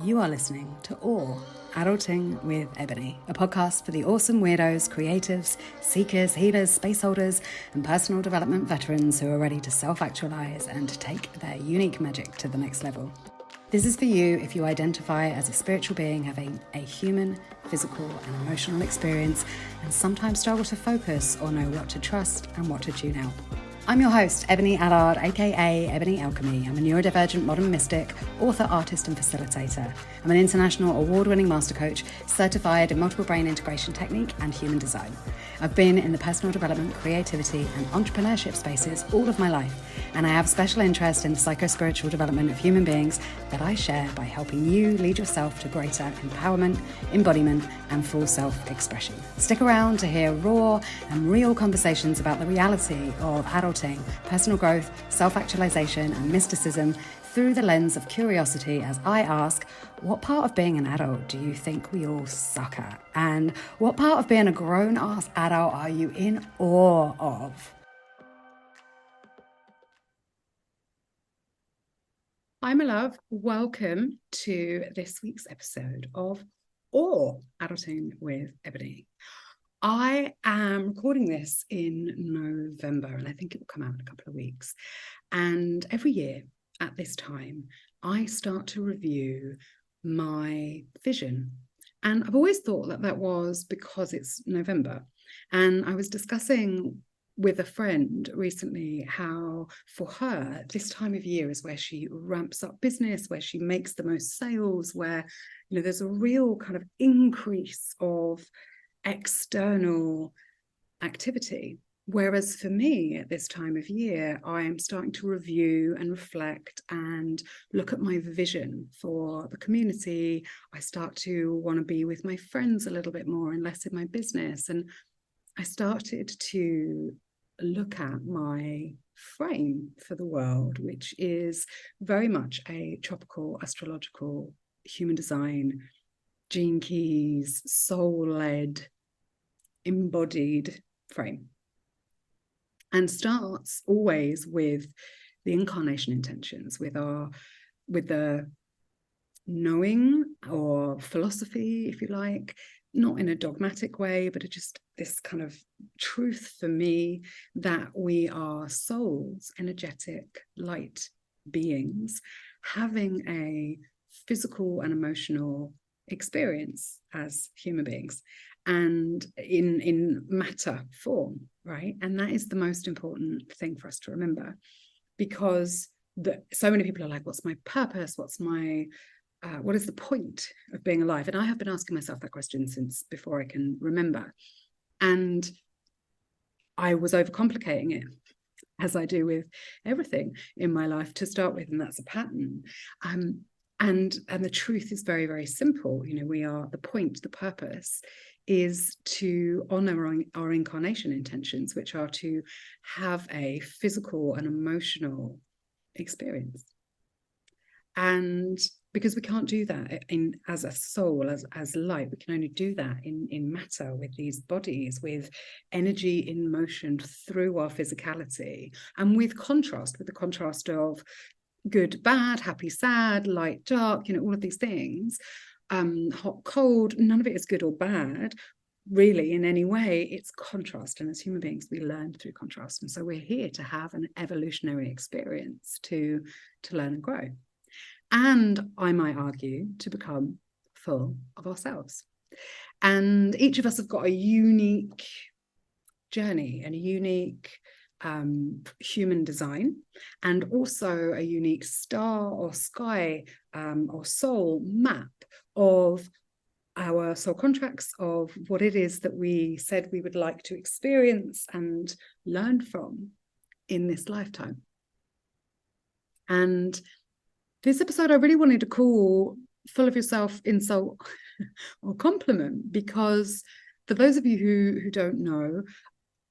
You are listening to Adulting with Ebony, a podcast for the awesome weirdos, creatives, seekers, healers, space holders, and personal development veterans who are ready to self-actualize and to take their unique magic to the next level. This is for you if you identify as a spiritual being having a human, physical, and emotional experience and sometimes struggle to focus or know what to trust and what to tune out. I'm your host, Ebony Allard, aka Ebony Alchemy. I'm a neurodivergent modern mystic, author, artist, and facilitator. I'm an international award-winning master coach, certified in multiple brain integration technique and human design. I've been in the personal development, creativity, and entrepreneurship spaces all of my life, and I have special interest in the psycho-spiritual development of human beings that I share by helping you lead yourself to greater empowerment, embodiment, and full self-expression. Stick around to hear raw and real conversations about the reality of adulting, personal growth, self-actualization, and mysticism through the lens of curiosity as I ask, what part of being an adult do you think we all suck at? And what part of being a grown-ass adult are you in awe of? Hi, my love. Welcome to this week's episode of Adulting with Ebony. I am recording this in November, and I think it will come out in a couple of weeks. And every year at this time, I start to review my vision. And I've always thought that that was because it's November. And I was discussing with a friend recently how for her this time of year is where she ramps up business, where she makes the most sales, where there's a real kind of increase of external activity. Whereas for me at this time of year, I am starting to review and reflect and look at my vision for the community. I start to want to be with my friends a little bit more and less in my business. And I started to look at my frame for the world, which is very much a tropical, astrological, human design, gene keys, soul-led, embodied frame. And starts always with the incarnation intentions, with the knowing or philosophy, if you like, not in a dogmatic way, but just this kind of truth for me that we are souls, energetic, light beings, having a physical and emotional experience as human beings, and in matter form, right? And that is the most important thing for us to remember, because so many people are like, what's my purpose? What is the point of being alive? And I have been asking myself that question since before I can remember. And I was overcomplicating it, as I do with everything in my life to start with, and that's a pattern. And the truth is very, very simple. We are the point, the purpose is to honor our incarnation intentions, which are to have a physical and emotional experience. And because we can't do that as a soul, as light, we can only do that in matter, with these bodies, with energy in motion through our physicality, and with the contrast of good, bad, happy, sad, light, dark, all of these things, hot, cold. None of it is good or bad, really, in any way. It's contrast. And as human beings, we learn through contrast. And so we're here to have an evolutionary experience to learn and grow. And I might argue to become full of ourselves. And each of us have got a unique journey and a unique human design, and also a unique star or sky or soul map of our soul contracts, of what it is that we said we would like to experience and learn from in this lifetime. And this episode I really wanted to call Full of Yourself, Insult or Compliment, because for those of you who don't know,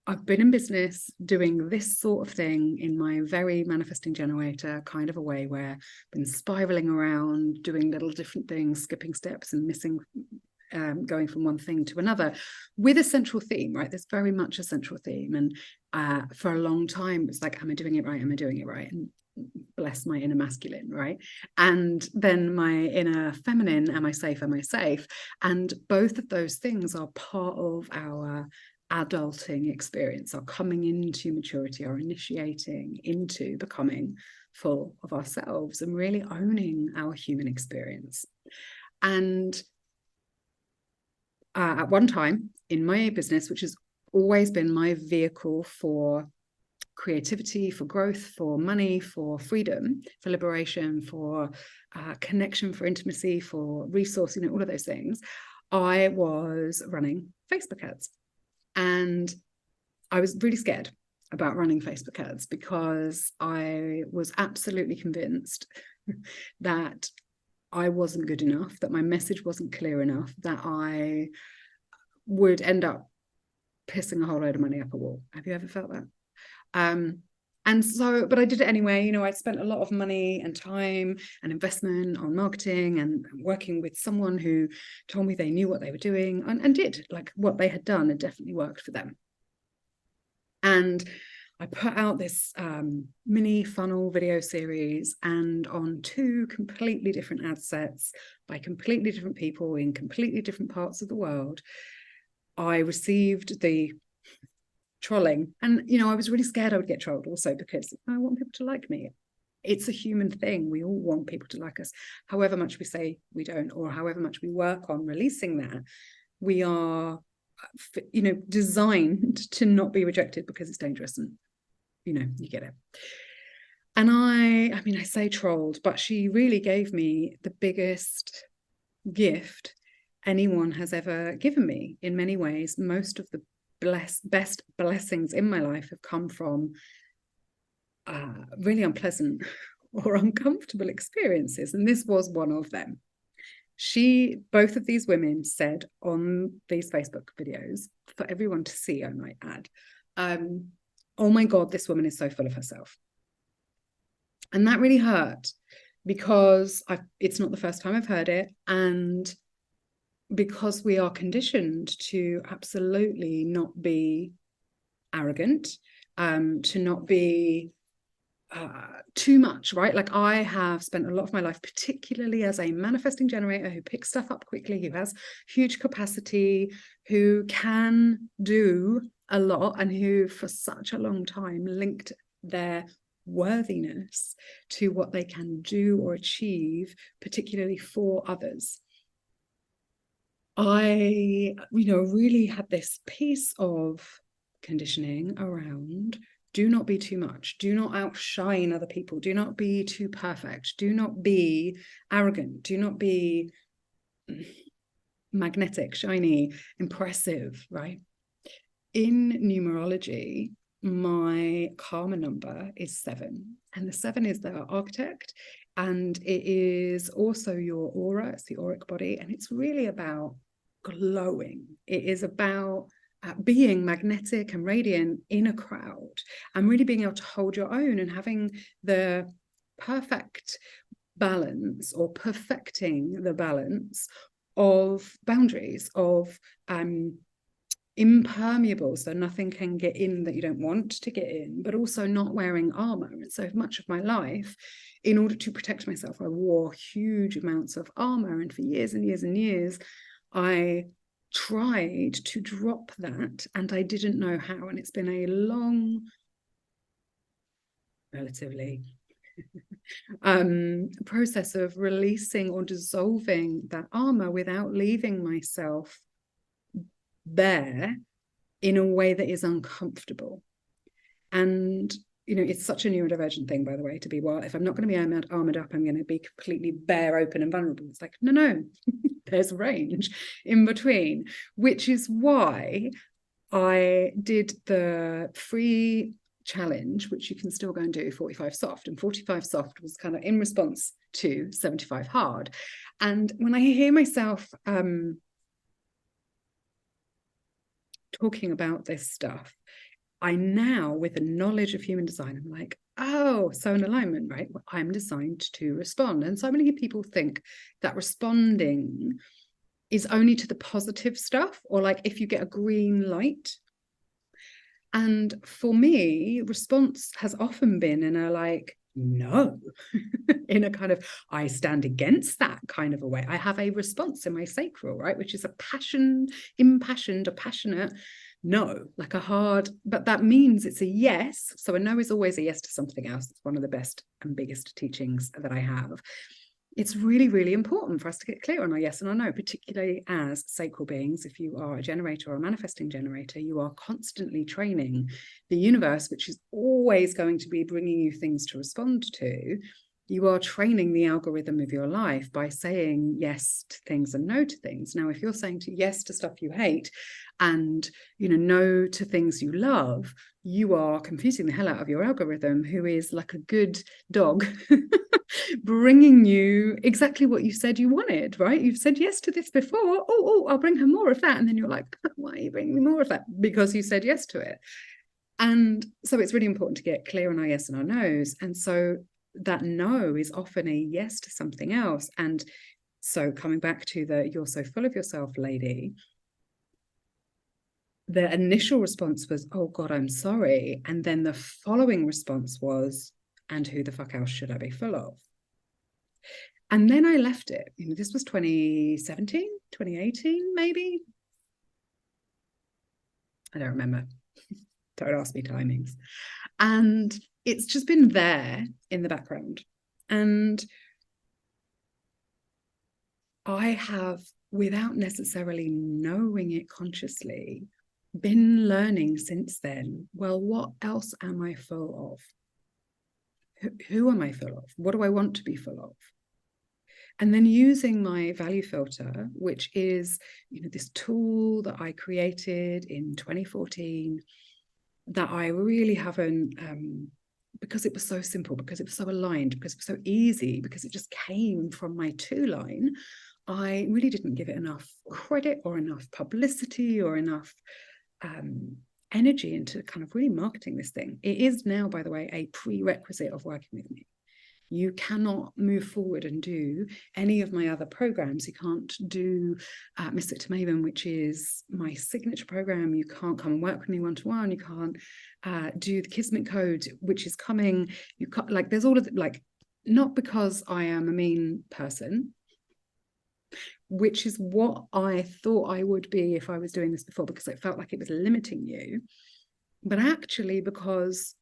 I've been in business doing this sort of thing in my very manifesting generator kind of a way, where I've been spiraling around, doing little different things, skipping steps and missing, going from one thing to another, with a central theme, right? There's very much a central theme. And for a long time, it's like, am I doing it right? Am I doing it right? And bless my inner masculine, right? And then my inner feminine, am I safe? Am I safe? And both of those things are part of our adulting experience, our coming into maturity, our initiating into becoming full of ourselves and really owning our human experience. And at one time in my business, which has always been my vehicle for creativity, for growth, for money, for freedom, for liberation, for connection, for intimacy, for resource, all of those things, I was running Facebook ads. And I was really scared about running Facebook ads because I was absolutely convinced that I wasn't good enough, that my message wasn't clear enough, that I would end up pissing a whole load of money up a wall. Have you ever felt that? And so, but I did it anyway. I spent a lot of money and time and investment on marketing and working with someone who told me they knew what they were doing and did, like what they had done, it definitely worked for them. And I put out this mini funnel video series, and on 2 completely different ad sets by completely different people in completely different parts of the world, I received the trolling. And, I was really scared I would get trolled also because I want people to like me. It's a human thing. We all want people to like us. However much we say we don't, or however much we work on releasing that, we are, designed to not be rejected because it's dangerous, and, you get it. And I say trolled, but she really gave me the biggest gift anyone has ever given me in many ways. Most of the best blessings in my life have come from really unpleasant or uncomfortable experiences, and this was one of them. Both of these women said on these Facebook videos, for everyone to see, I might add, oh my God, this woman is so full of herself. And that really hurt because it's not the first time I've heard it, and because we are conditioned to absolutely not be arrogant, to not be too much, right? Like, I have spent a lot of my life, particularly as a manifesting generator who picks stuff up quickly, who has huge capacity, who can do a lot, and who for such a long time linked their worthiness to what they can do or achieve, particularly for others. I, really had this piece of conditioning around: do not be too much, do not outshine other people, do not be too perfect, do not be arrogant, do not be magnetic, shiny, impressive, right? In numerology, my karma number is 7, and the 7 is the architect, and it is also your aura. It's the auric body, and it's really about glowing. It is about being magnetic and radiant in a crowd, and really being able to hold your own and having the perfect balance, or perfecting the balance of boundaries, of impermeable, so nothing can get in that you don't want to get in, but also not wearing armor. And so much of my life, in order to protect myself, I wore huge amounts of armor, and for years and years and years I tried to drop that, and I didn't know how. And it's been a long, relatively process of releasing or dissolving that armor without leaving myself there in a way that is uncomfortable. And it's such a neurodivergent thing, by the way, to be, well, if I'm not going to be armored up, I'm going to be completely bare, open and vulnerable. It's like, no there's range in between, which is why I did the free challenge, which you can still go and do, 45 soft. And 45 soft was kind of in response to 75 hard. And when I hear myself talking about this stuff, I now, with the knowledge of human design, I'm like, oh, so in alignment, right? Well, I'm designed to respond. And so many people think that responding is only to the positive stuff, or like if you get a green light. And for me, response has often been in a like, no, in a kind of, I stand against that kind of a way. I have a response in my sacral, right, which is a impassioned, a passionate no, like a hard, but that means it's a yes. So a no is always a yes to something else. It's one of the best and biggest teachings that I have. It's really, really important for us to get clear on our yes and our no, particularly as sacral beings. If you are a generator or a manifesting generator, you are constantly training the universe, which is always going to be bringing you things to respond to. You are training the algorithm of your life by saying yes to things and no to things. Now, if you're saying yes to stuff you hate and, no to things you love, you are confusing the hell out of your algorithm, who is like a good dog bringing you exactly what you said you wanted, right? You've said yes to this before. Oh, I'll bring her more of that. And then you're like, why are you bringing me more of that? Because you said yes to it. And so it's really important to get clear on our yes and our no's. And so that no is often a yes to something else. And so coming back to the "you're so full of yourself" lady, the initial response was, "Oh God, I'm sorry." And then the following response was, "And who the fuck else should I be full of?" And then I left it. This was 2017, 2018, maybe. I don't remember. Don't ask me timings. And it's just been there in the background. And I have, without necessarily knowing it consciously, been learning since then, well, what else am I full of? Who am I full of? What do I want to be full of? And then using my value filter, which is, this tool that I created in 2014, that I really haven't, because it was so simple, because it was so aligned, because it was so easy, because it just came from my two line, I really didn't give it enough credit or enough publicity or enough energy into kind of really marketing this thing. It is now, by the way, a prerequisite of working with me. You cannot move forward and do any of my other programs. You can't do Mystic to Maven, which is my signature program. You can't come and work with me one-to-one. You can't do the Kismet Code, which is coming. You can't, like, there's all of the, like, not because I am a mean person, which is what I thought I would be if I was doing this before, because it felt like it was limiting you, but actually because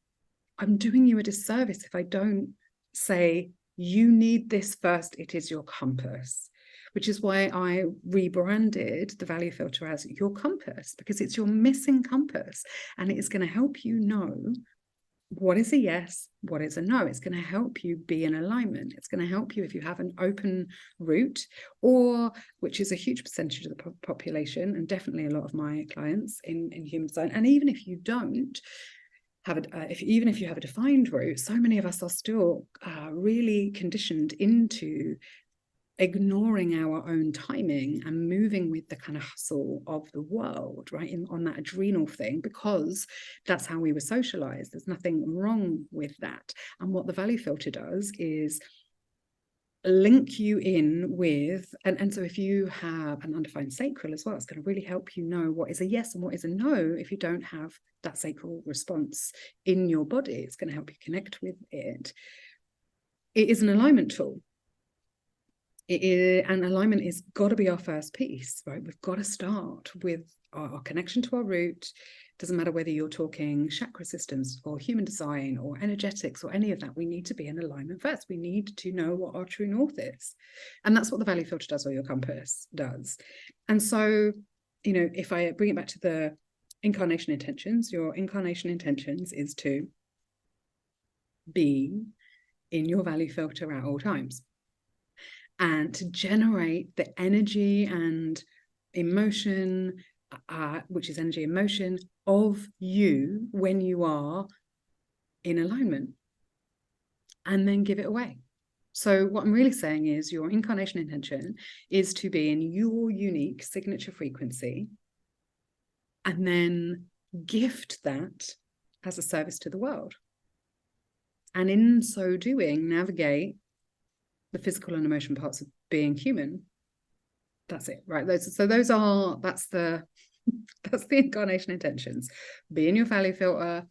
I'm doing you a disservice if I don't say, you need this first, it is your compass, which is why I rebranded the value filter as your compass, because it's your missing compass, and it is going to help you know what is a yes, what is a no. It's going to help you be in alignment. It's going to help you if you have an open route, or, which is a huge percentage of the population, and definitely a lot of my clients in human design. And even if you don't have even if you have a defined route, so many of us are still really conditioned into ignoring our own timing and moving with the kind of hustle of the world, right, on that adrenal thing, because that's how we were socialized. There's nothing wrong with that. And what the value filter does is link you in with, and so if you have an undefined sacral as well, it's going to really help you know what is a yes and what is a no. If you don't have that sacral response in your body, it's going to help you connect with it. It is an alignment tool. And alignment is got to be our first piece, right? We've got to start with our connection to our root. Doesn't matter whether you're talking chakra systems or human design or energetics or any of that. We need to be in alignment first. We need to know what our true north is. And that's what the value filter does, or your compass does. And so, if I bring it back to the incarnation intentions, your incarnation intentions is to be in your value filter at all times, and to generate the energy and emotion, which is energy and motion, of you when you are in alignment, and then give it away. So what I'm really saying is your incarnation intention is to be in your unique signature frequency, and then gift that as a service to the world. And in so doing, navigate the physical and emotion parts of being human. That's it, right? That's the incarnation intentions. Be in your value filter,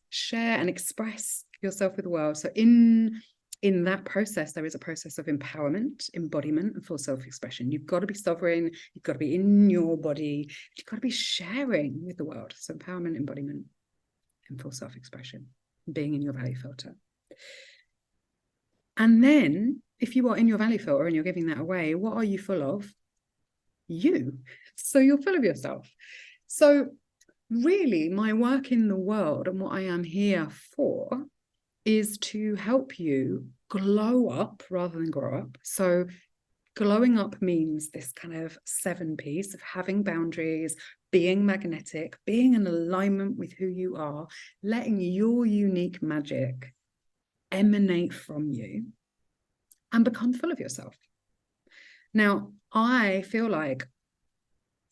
share and express yourself with the world. So in that process, there is a process of empowerment, embodiment, and full self-expression. You've got to be sovereign, you've got to be in your body, you've got to be sharing with the world. So empowerment, embodiment, and full self-expression, being in your value filter. And then if you are in your value filter and you're giving that away, what are you full of? You. So you're full of yourself. So really, my work in the world and what I am here for is to help you glow up rather than grow up. So glowing up means this kind of 7 piece of having boundaries, being magnetic, being in alignment with who you are, letting your unique magic emanate from you and become full of yourself. Now, I feel like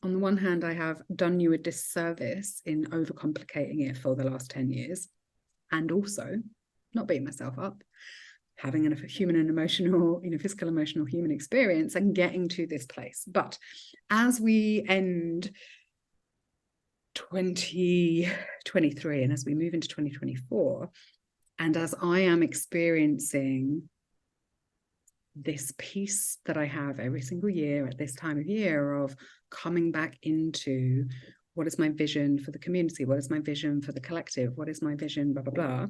on the one hand, I have done you a disservice in overcomplicating it for the last 10 years, and also not beating myself up, having a human and emotional, physical, emotional, human experience and getting to this place. But as we end 2023 and as we move into 2024, and as I am experiencing this piece that I have every single year at this time of year of coming back into what is my vision for the community, what is my vision for the collective, what is my vision, blah, blah, blah,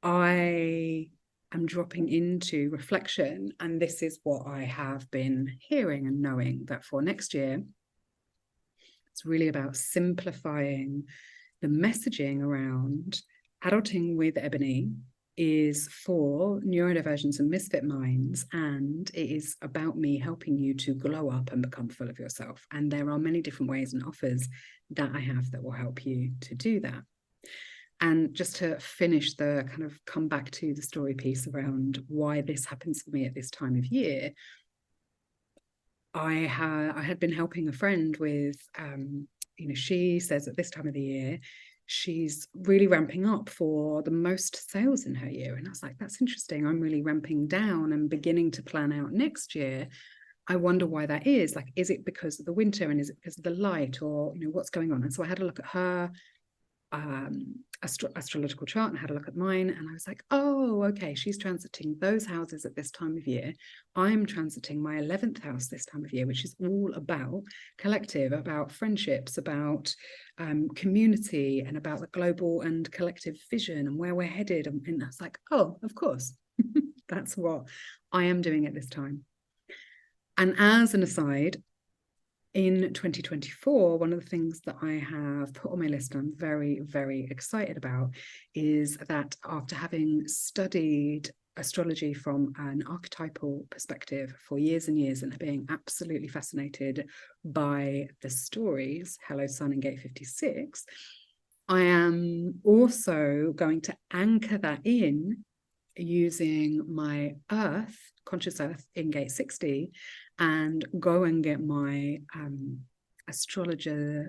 I am dropping into reflection. And this is what I have been hearing and knowing, that for next year, it's really about simplifying the messaging around adulting with Ebony is for neurodivergents and misfit minds, and it is about me helping you to glow up and become full of yourself. And there are many different ways and offers that I have that will help you to do that. And just to finish the kind of come back to the story piece around why this happens for me at this time of year, I had been helping a friend with, she says at this time of the year, she's really ramping up for the most sales in her year. And I was like, that's interesting. I'm really ramping down and beginning to plan out next year. I wonder why that is. Like, is it because of the winter and is it because of the light, or, what's going on? And so I had a look at her astrological chart and had a look at mine, and I was like, oh, okay, she's transiting those houses at this time of year. I'm transiting my 11th house this time of year, which is all about collective, about friendships, about community, and about the global and collective vision and where we're headed. And I was like, oh, of course, that's what I am doing at this time. And as an aside, in 2024, one of the things that I have put on my list I'm very, very excited about is that after having studied astrology from an archetypal perspective for years and years and being absolutely fascinated by the stories, Hello Sun and Gate 56, I am also going to anchor that in using my conscious earth in Gate 60, and go and get my astrology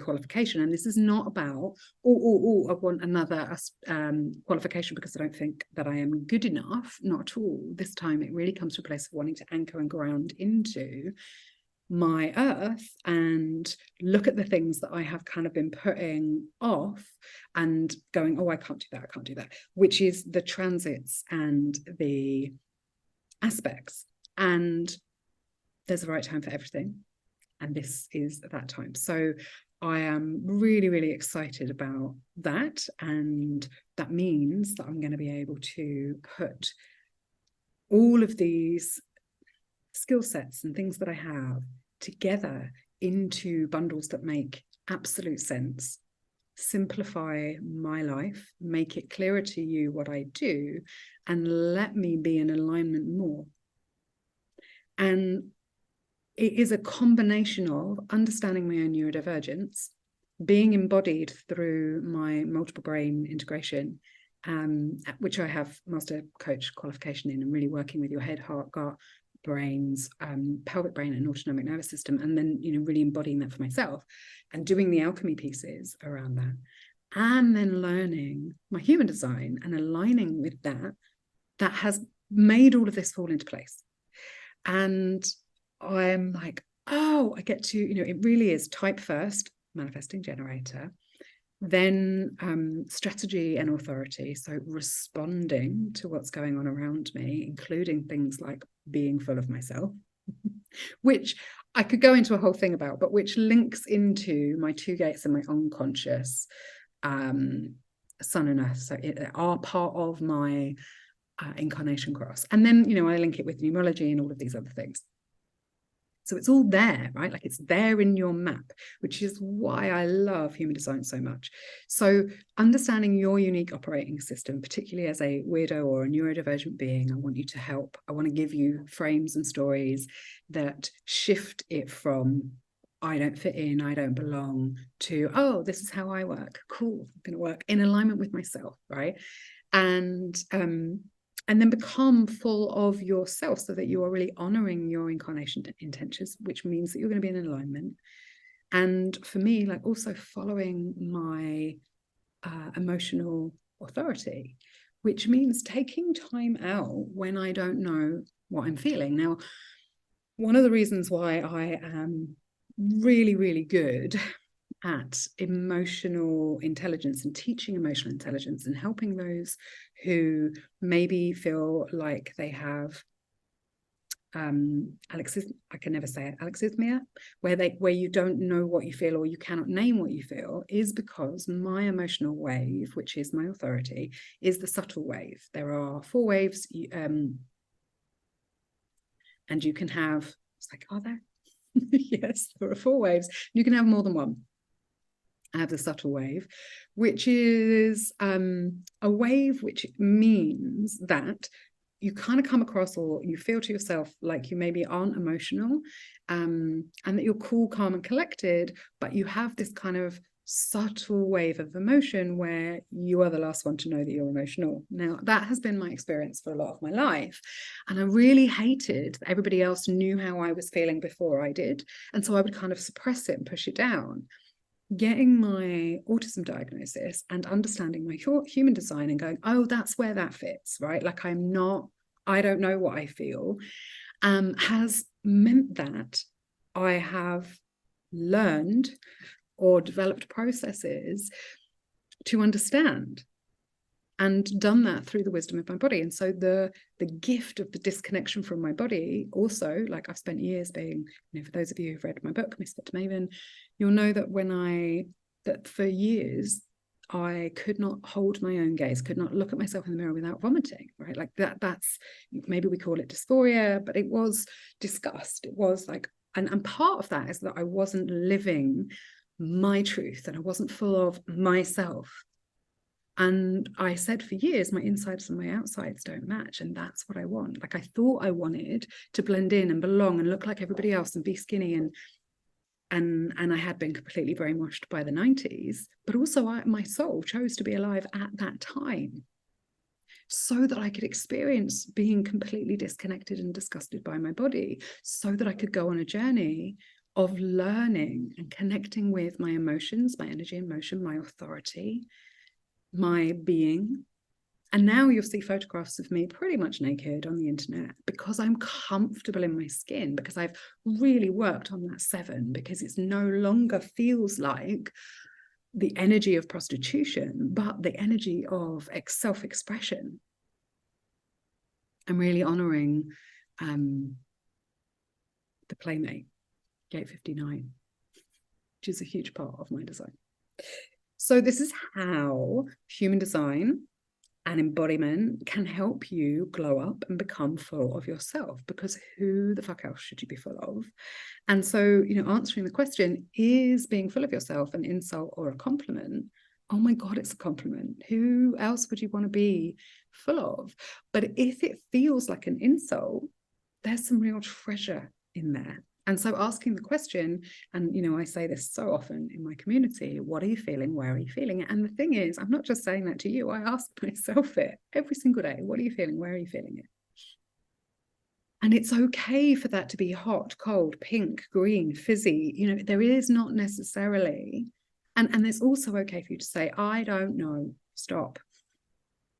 qualification. And this is not about, I want another qualification because I don't think that I am good enough. Not at all. This time it really comes to a place of wanting to anchor and ground into my earth and look at the things that I have kind of been putting off and going, oh, I can't do that, which is the transits and the aspects. And there's a right time for everything, and this is that time. So I am really, really excited about that, and that means that I'm going to be able to put all of these skill sets and things that I have together into bundles that make absolute sense, simplify my life, make it clearer to you what I do, and let me be in alignment more. And it is a combination of understanding my own neurodivergence, being embodied through my multiple brain integration, which I have master coach qualification in, and really working with your head, heart, gut, brains, pelvic brain and autonomic nervous system, and then really embodying that for myself and doing the alchemy pieces around that, and then learning my human design and aligning with that has made all of this fall into place. And I'm like, oh, I get to, it really is type first, manifesting generator, Then strategy and authority, so responding to what's going on around me, including things like being full of myself, which I could go into a whole thing about, but which links into my two gates and my unconscious sun and earth. So it are part of my incarnation cross. And then, I link it with numerology and all of these other things. So it's all there, right? Like it's there in your map, which is why I love human design so much. So understanding your unique operating system, particularly as a weirdo or a neurodivergent being, I want you to help. I want to give you frames and stories that shift it from I don't fit in, I don't belong, to, oh, this is how I work. Cool, I'm going to work in alignment with myself, right? And then become full of yourself so that you are really honoring your incarnation intentions, which means that you're going to be in alignment. And for me, like also following my emotional authority, which means taking time out when I don't know what I'm feeling. Now, one of the reasons why I am really, really good at emotional intelligence and teaching emotional intelligence and helping those who maybe feel like they have I can never say it, alexithymia, where you don't know what you feel or you cannot name what you feel, is because my emotional wave, which is my authority, is the subtle wave. There are 4 waves, and you can have, it's like, are there? Yes, there are 4 waves. You can have more than one. I have the subtle wave, which is a wave which means that you kind of come across or you feel to yourself like you maybe aren't emotional, and that you're cool, calm, and collected, but you have this kind of subtle wave of emotion where you are the last one to know that you're emotional. Now, that has been my experience for a lot of my life. And I really hated that everybody else knew how I was feeling before I did. And so I would kind of suppress it and push it down. Getting my autism diagnosis and understanding my human design and going, oh, that's where that fits, right? Like I don't know what I feel, has meant that I have learned or developed processes to understand, and done that through the wisdom of my body. And so the gift of the disconnection from my body also, like I've spent years being, for those of you who've read my book, Misfit to Maven, you'll know that that for years, I could not hold my own gaze, could not look at myself in the mirror without vomiting, right? Like that's, maybe we call it dysphoria, but it was disgust. It was like, and part of that is that I wasn't living my truth and I wasn't full of myself. And I said for years, my insides and my outsides don't match. And that's what I want. Like I thought I wanted to blend in and belong and look like everybody else and be skinny. And I had been completely brainwashed by the 90s. But also my soul chose to be alive at that time so that I could experience being completely disconnected and disgusted by my body, so that I could go on a journey of learning and connecting with my emotions, my energy and motion, my authority, my being. And now you'll see photographs of me pretty much naked on the internet because I'm comfortable in my skin, because I've really worked on that 7, because it's no longer feels like the energy of prostitution, but the energy of self-expression. I'm really honoring the playmate, Gate 59, which is a huge part of my design. So this is how human design and embodiment can help you glow up and become full of yourself, because who the fuck else should you be full of? And so, answering the question, is being full of yourself an insult or a compliment? Oh my God, it's a compliment. Who else would you want to be full of? But if it feels like an insult, there's some real treasure in there. And so asking the question, and I say this so often in my community, what are you feeling? Where are you feeling it? And the thing is, I'm not just saying that to you. I ask myself it every single day. What are you feeling? Where are you feeling it? And it's okay for that to be hot, cold, pink, green, fizzy. There is not necessarily. And it's also okay for you to say, I don't know, stop.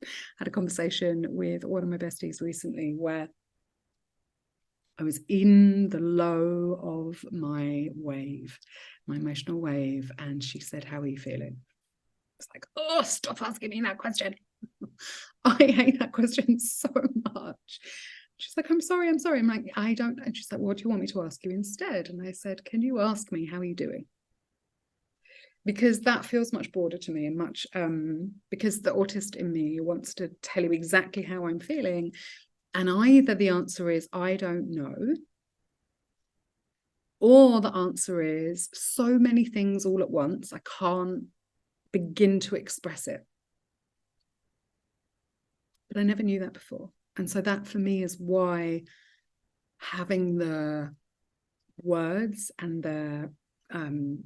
I had a conversation with one of my besties recently where I was in the low of my wave, my emotional wave. And she said, how are you feeling? It's like, oh, stop asking me that question. I hate that question so much. She's like, I'm sorry. I'm like, I don't. And she's like, what do you want me to ask you instead? And I said, can you ask me, how are you doing? Because that feels much broader to me, and much because the autist in me wants to tell you exactly how I'm feeling. And either the answer is, I don't know, or the answer is so many things all at once, I can't begin to express it. But I never knew that before. And so that for me is why having the words and the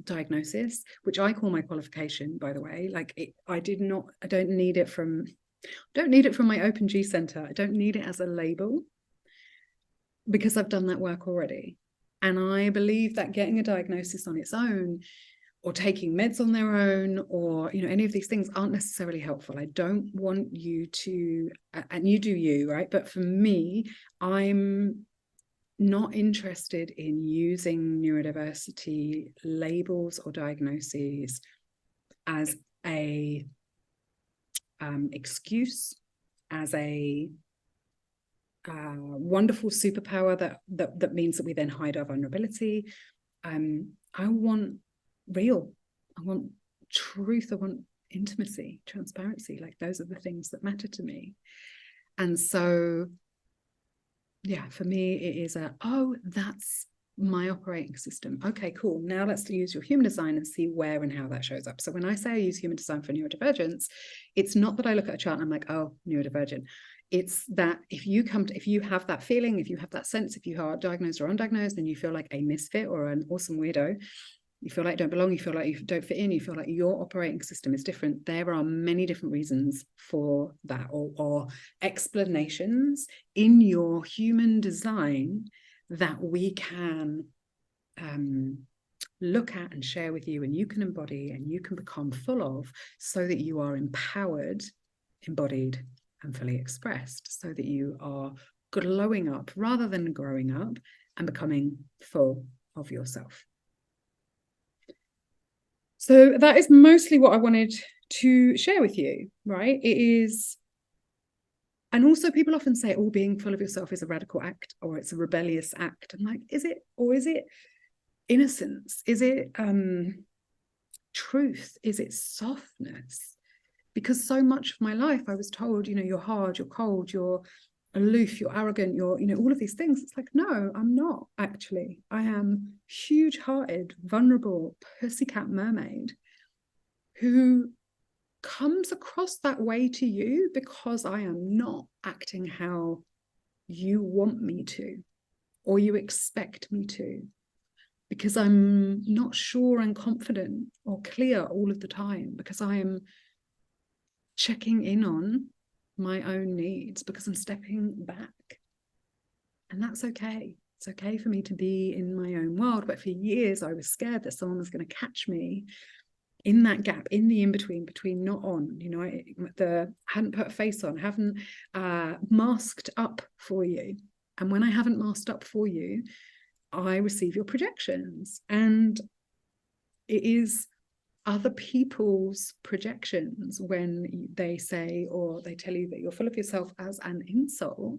diagnosis, which I call my qualification, by the way, like I don't need it from my Open G Center. I don't need it as a label, because I've done that work already. And I believe that getting a diagnosis on its own, or taking meds on their own, or any of these things aren't necessarily helpful. I don't want you to, and you do you, right? But for me, I'm not interested in using neurodiversity labels or diagnoses as a excuse, as a wonderful superpower that means that we then hide our vulnerability. I want real, I want truth, I want intimacy, transparency. Like, those are the things that matter to me. And so yeah, for me it is that's my operating system. Okay, cool. Now let's use your human design and see where and how that shows up. So when I say I use human design for neurodivergence, it's not that I look at a chart and I'm like, oh, neurodivergent. It's that if you have that feeling, if you have that sense, if you are diagnosed or undiagnosed, and you feel like a misfit or an awesome weirdo, you feel like you don't belong, you feel like you don't fit in, you feel like your operating system is different, there are many different reasons for that, or explanations in your human design that we can look at and share with you, and you can embody and you can become full of, so that you are empowered, embodied, and fully expressed, so that you are glowing up rather than growing up and becoming full of yourself. So that is mostly what I wanted to share with you, right? It is, and also people often say, oh, being full of yourself is a radical act, or it's a rebellious act. I'm like, is it? Or is it innocence? Is it truth? Is it softness? Because so much of my life I was told, you're hard, you're cold, you're aloof, you're arrogant, you're, all of these things. It's like, no, I'm not actually. I am huge-hearted, vulnerable, pussycat mermaid who comes across that way to you because I am not acting how you want me to, or you expect me to, because I'm not sure and confident or clear all of the time, because I am checking in on my own needs, because I'm stepping back. And that's okay. It's okay for me to be in my own world. But for years, I was scared that someone was going to catch me in that gap, in the in-between, between not on, I hadn't put a face on, haven't masked up for you. And when I haven't masked up for you, I receive your projections. And it is other people's projections when they say, or they tell you that you're full of yourself as an insult.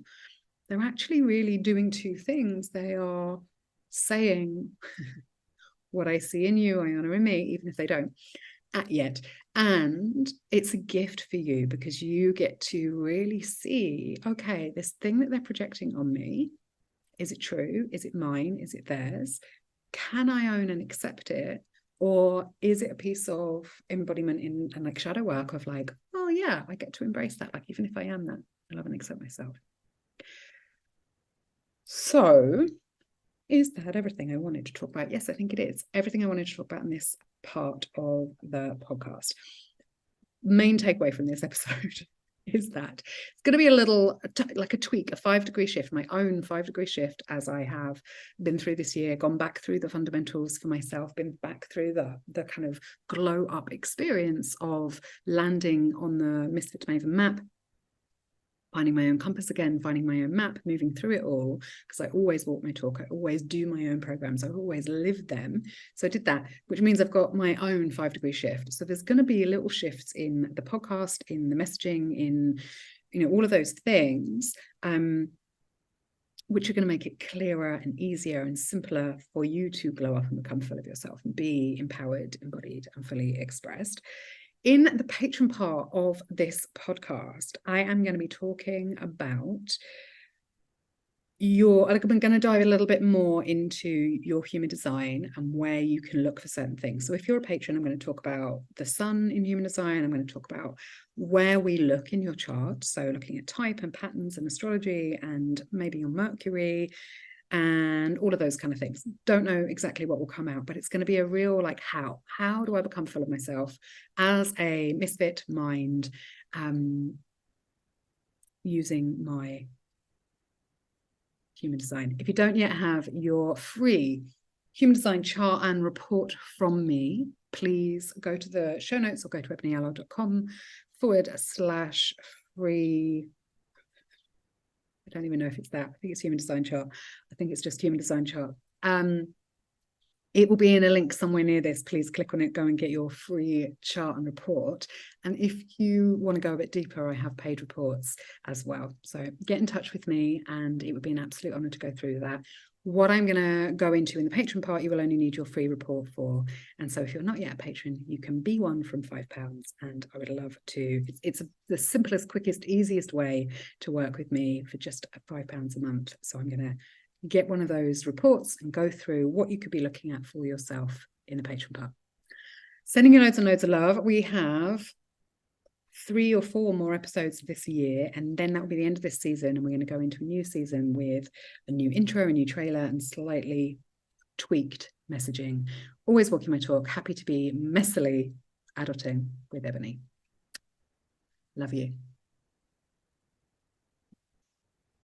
They're actually really doing two things. They are saying what I see in you, I honor in me, even if they don't yet. And it's a gift for you, because you get to really see, okay, this thing that they're projecting on me, is it true? Is it mine? Is it theirs? Can I own and accept it? Or is it a piece of embodiment and like shadow work of like, oh yeah, I get to embrace that. Like, even if I am that, I love and accept myself. So is that everything I wanted to talk about? Yes, I think it is. Everything I wanted to talk about in this part of the podcast. Main takeaway from this episode is that it's going to be a little like a tweak, a 5-degree shift, my own 5-degree shift, as I have been through this year, gone back through the fundamentals for myself, been back through the kind of glow up experience of landing on the Misfit Maven map. finding my own compass again, finding my own map, moving through it all, because I always walk my talk, I always do my own programs, I always live them. So I did that, which means I've got my own 5-degree shift. So there's going to be little shifts in the podcast, in the messaging, in, you know, all of those things, which are going to make it clearer and easier and simpler for you to glow up and become full of yourself and be empowered, embodied, and fully expressed. In the Patreon part of this podcast, I am going to be talking about I'm going to dive a little bit more into your human design and where you can look for certain things. So if you're a patron, I'm going to talk about the sun in human design. I'm going to talk about where we look in your chart. So looking at type and patterns and astrology and maybe your Mercury and all of those kind of things. Don't know exactly what will come out, but it's going to be a real like how do I become full of myself as a misfit mind, using my human design. If you don't yet have your free human design chart and report from me, please go to the show notes or go to ebonyallow.com/free. I don't even know if it's that. I think it's human design chart. I think it's just human design chart. It will be in a link somewhere near this. Please click on it, go and get your free chart and report. And if you want to go a bit deeper, I have paid reports as well. So get in touch with me and it would be an absolute honor to go through that. What I'm going to go into in the patron part, you will only need your free report for. And so if you're not yet a patron, you can be one from £5. And I would love to, it's the simplest, quickest, easiest way to work with me for just £5 a month. So I'm going to get one of those reports and go through what you could be looking at for yourself in the Patreon part. Sending you loads and loads of love. We have 3 or 4 more episodes this year, and then that will be the end of this season, and we're going to go into a new season with a new intro, a new trailer, and slightly tweaked messaging. Always walking my talk. Happy to be messily adulting with Ebony. Love you.